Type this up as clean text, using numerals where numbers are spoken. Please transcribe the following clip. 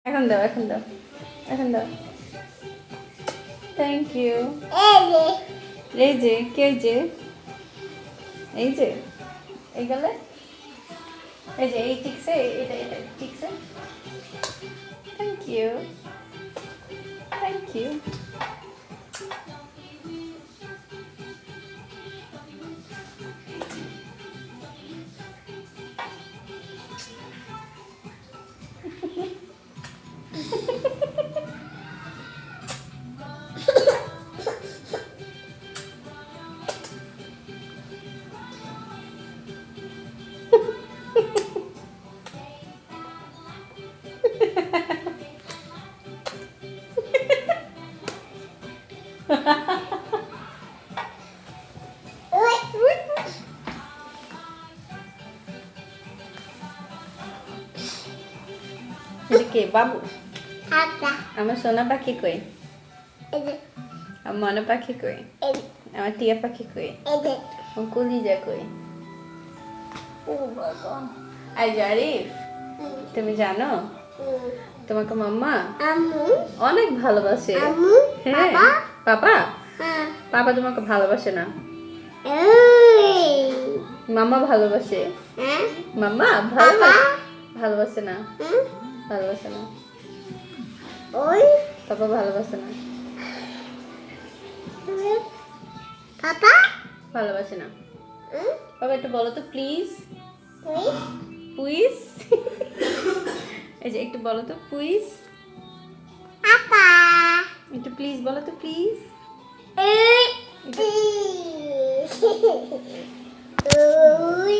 এখন দাও, এখন দাও, এখন দাও। Thank you. এই যে কে যে এই যে এই গেলে এই যে এই টিকছে, এটা এটা টিকছে। Thank you, thank you. এটা কে বাবু? আমার সোনা পাখি কই? আমার মনা পাখি কই? আমার টিয়া পাখি কই? আমার কলিজা কই? ও বাবা। আই জারিফ, তুমি জানো তোমাকে মাম্মা অনেক ভালোবাসে? হ্যাঁ। পাপা? পাপা তোমাকে ভালোবাসে না, মাম্মা ভালোবাসে। মাম্মা ভালোবাসে? ভালোবাসে না, ভালোবাসে না। পাপা ভালোবাসে না, পাপা ভালোবাসে না। বাবা একটু বলো তো প্লিজ, প্লিজ। এই যে একটু বলো তো প্লিজ, পাপা একটু প্লিজ বলো তো প্লিজ। ওই